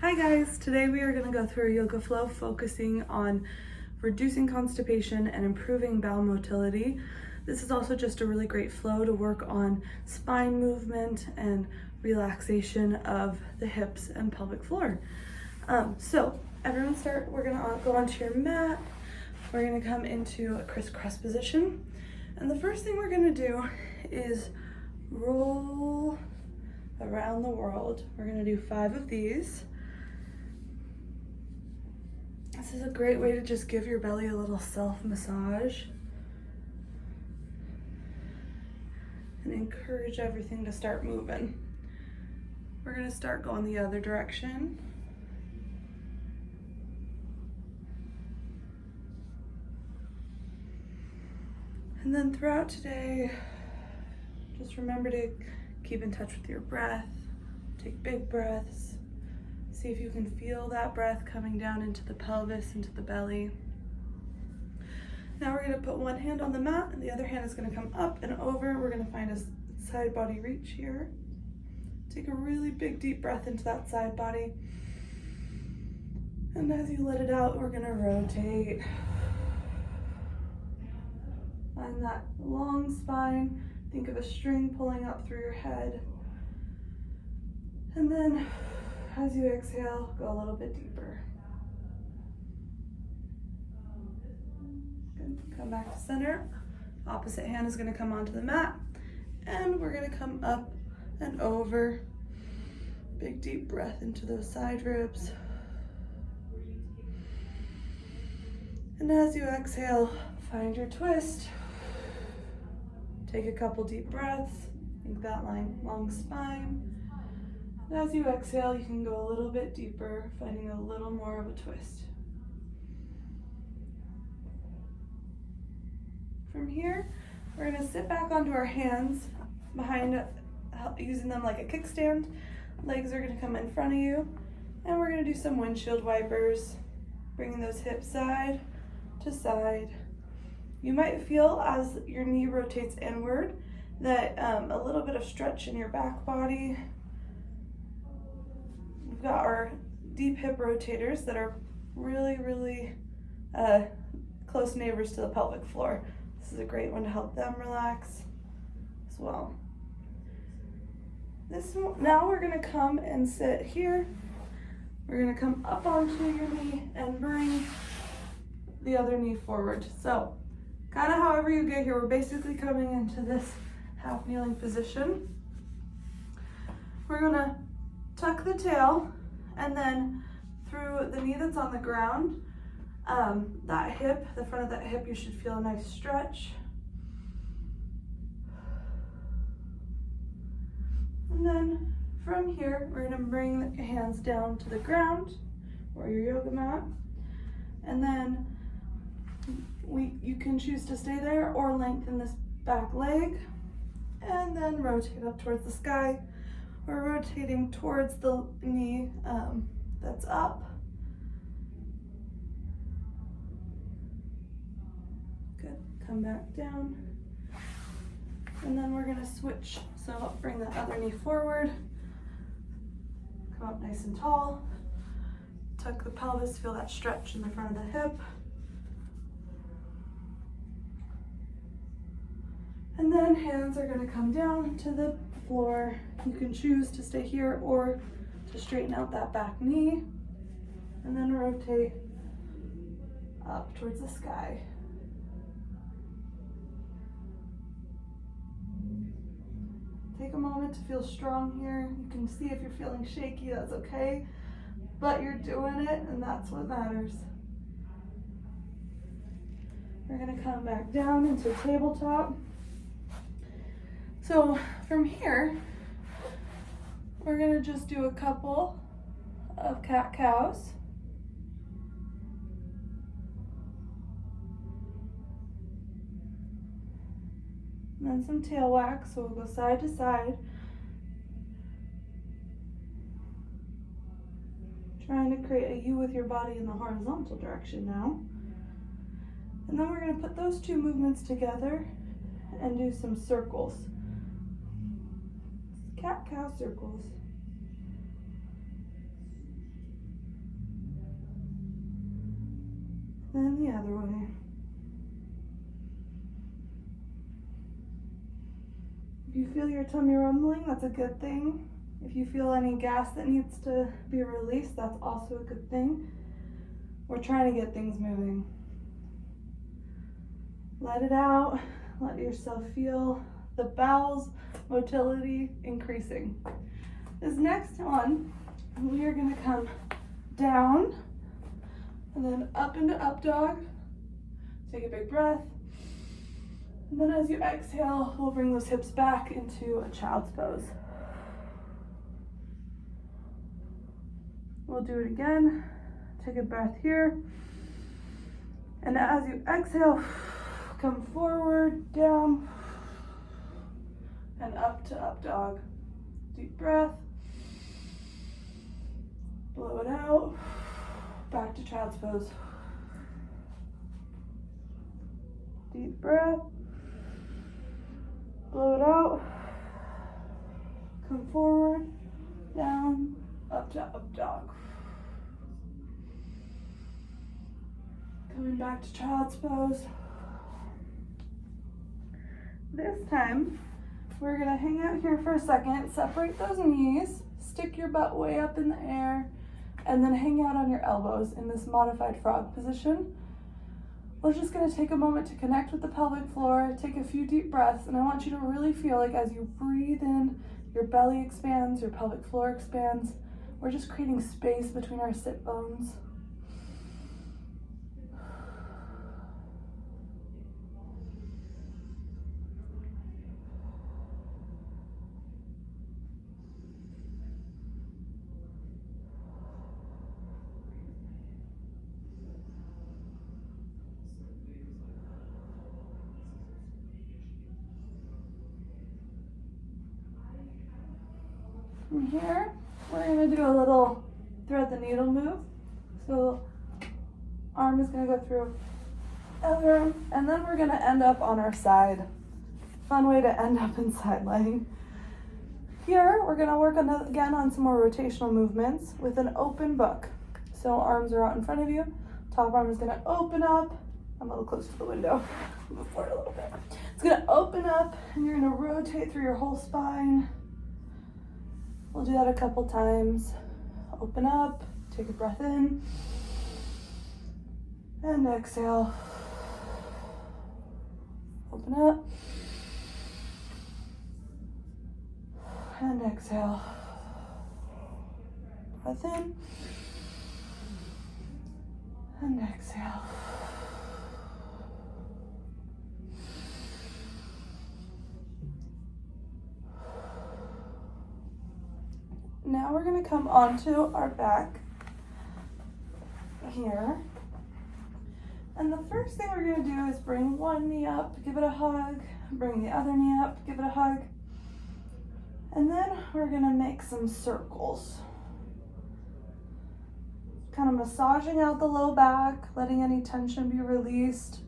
Hi guys, today we are going to go through a yoga flow focusing on reducing constipation and improving bowel motility. This is also just a really great flow to work on spine movement and relaxation of the hips and pelvic floor. So everyone we're going to go onto your mat. We're going to come into a crisscross position. And the first thing we're going to do is roll around the world. We're going to do 5 of these. This is a great way to just give your belly a little self-massage and encourage everything to start moving. We're going to start going the other direction. And then throughout today, just remember to keep in touch with your breath. Take big breaths. See if you can feel that breath coming down into the pelvis, into the belly. Now we're going to put one hand on the mat and the other hand is going to come up and over. We're going to find a side body reach here. Take a really big deep breath into that side body. And as you let it out, we're going to rotate. Find that long spine. Think of a string pulling up through your head. And then as you exhale, go a little bit deeper. Good. Come back to center. Opposite hand is going to come onto the mat. And we're going to come up and over. Big deep breath into those side ribs. And as you exhale, find your twist. Take a couple deep breaths. Think that long spine. And as you exhale, you can go a little bit deeper, finding a little more of a twist. From here, we're going to sit back onto our hands behind, using them like a kickstand. Legs are going to come in front of you, and we're going to do some windshield wipers, bringing those hips side to side. You might feel as your knee rotates inward that a little bit of stretch in your back body. We've got our deep hip rotators that are really close neighbors to the pelvic floor. This is a great one to help them relax as well. Now we're going to come and sit here. We're going to come up onto your knee and bring the other knee forward. So kind of however you get here, we're basically coming into this half kneeling position. We're going to tuck the tail, and then through the knee that's on the ground, that hip, the front of that hip, you should feel a nice stretch. And then from here, we're going to bring the hands down to the ground or your yoga mat. And then you can choose to stay there or lengthen this back leg and then rotate up towards the sky. We're rotating towards the knee that's up. Good. Come back down. And then we're going to switch. So bring that other knee forward. Come up nice and tall. Tuck the pelvis, feel that stretch in the front of the hip. And then hands are going to come down to the floor. You can choose to stay here or to straighten out that back knee. And then rotate up towards the sky. Take a moment to feel strong here. You can see if you're feeling shaky, that's okay. But you're doing it, and that's what matters. We're going to come back down into tabletop. So from here, we're going to just do a couple of cat-cows. And then some tail whacks, so we'll go side to side. Trying to create a U with your body in the horizontal direction now. And then we're going to put those two movements together and do some circles. Cat-cow circles. other way. If you feel your tummy rumbling, that's a good thing. If you feel any gas that needs to be released, that's also a good thing. We're trying to get things moving. Let it out. Let yourself feel the bowels motility increasing. This next one, we are going to come down and then up into up dog. Take a big breath. And then as you exhale, we'll bring those hips back into a child's pose. We'll do it again. Take a breath here. And as you exhale, come forward, down, and up to up dog. Deep breath. Blow it out. Back to child's pose. Deep breath. Blow it out. Come forward, down, up to up dog. Coming back to child's pose. This time, we're gonna hang out here for a second, separate those knees, stick your butt way up in the air, and then hang out on your elbows in this modified frog position. We're just gonna take a moment to connect with the pelvic floor, take a few deep breaths, and I want you to really feel like as you breathe in, your belly expands, your pelvic floor expands. We're just creating space between our sit bones. From here, we're gonna do a little thread the needle move. So arm is gonna go through other arm, and then we're gonna end up on our side. Fun way to end up in side lying. Here, we're gonna work on again on some more rotational movements with an open book. So arms are out in front of you. Top arm is gonna open up. I'm a little close to the window. Move forward a little bit. It's gonna open up, and you're gonna rotate through your whole spine. We'll do that a couple times. Open up, take a breath in, and exhale. Open up, and exhale. Breath in, and exhale. Now we're going to come onto our back here. And the first thing we're going to do is bring one knee up, give it a hug, bring the other knee up, give it a hug. And then we're going to make some circles. Kind of massaging out the low back, letting any tension be released.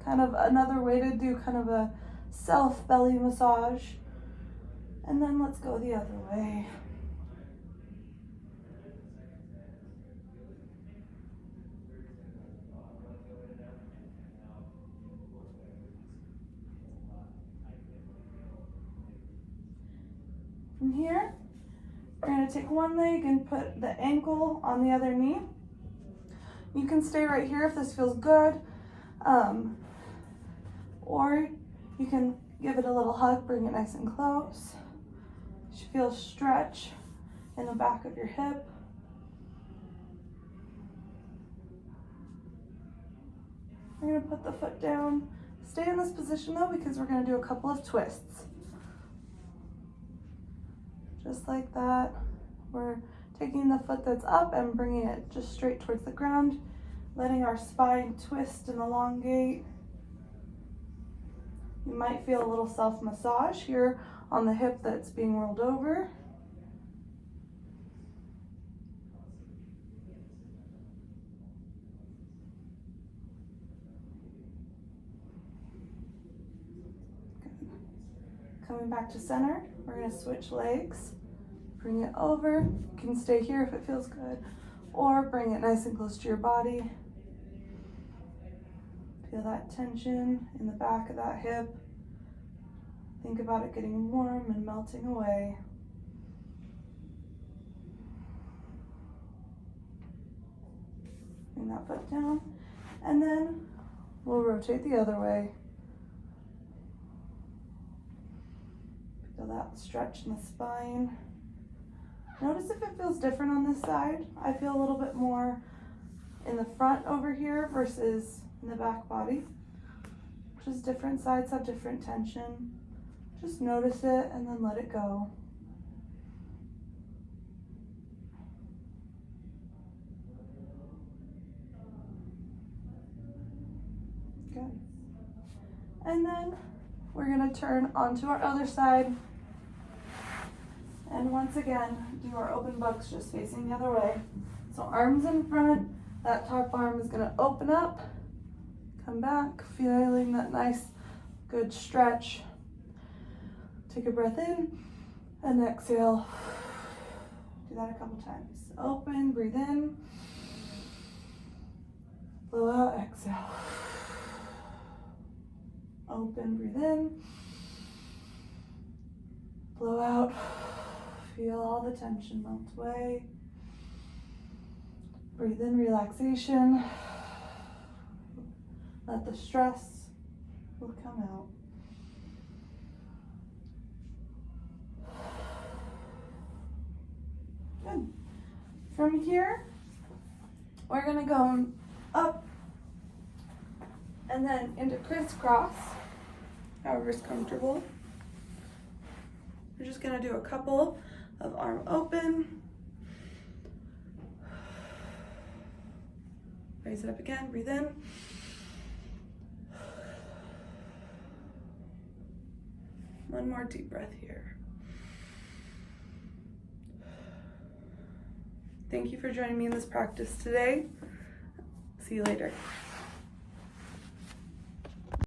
Kind of another way to do kind of a self belly massage. And then let's go the other way. From here, we're going to take one leg and put the ankle on the other knee. You can stay right here if this feels good, or you can give it a little hug, bring it nice and close. You should feel stretch in the back of your hip. We're going to put the foot down. Stay in this position though, because we're going to do a couple of twists. Just like that. We're taking the foot that's up and bringing it just straight towards the ground, letting our spine twist and elongate. You might feel a little self-massage here on the hip that's being rolled over. Good. Coming back to center, we're going to switch legs. Bring it over. You can stay here if it feels good, or bring it nice and close to your body. Feel that tension in the back of that hip. Think about it getting warm and melting away. Bring that foot down, and then we'll rotate the other way. Feel that stretch in the spine. Notice if it feels different on this side. I feel a little bit more in the front over here versus in the back body. Just different sides have different tension. Just notice it and then let it go. Good. And then we're gonna turn onto our other side. And once again, do our open bugs just facing the other way. So arms in front, that top arm is gonna open up, come back, feeling that nice, good stretch. Take a breath in and exhale. Do that a couple times. Open, breathe in. Blow out, exhale. Open, breathe in. Blow out. Feel all the tension melt away. Breathe in, relaxation. Let the stress will come out. Good. From here, we're gonna go up and then into crisscross, however's comfortable. We're just gonna do a couple of arm open. Raise it up again, breathe in. One more deep breath here. Thank you for joining me in this practice today. See you later.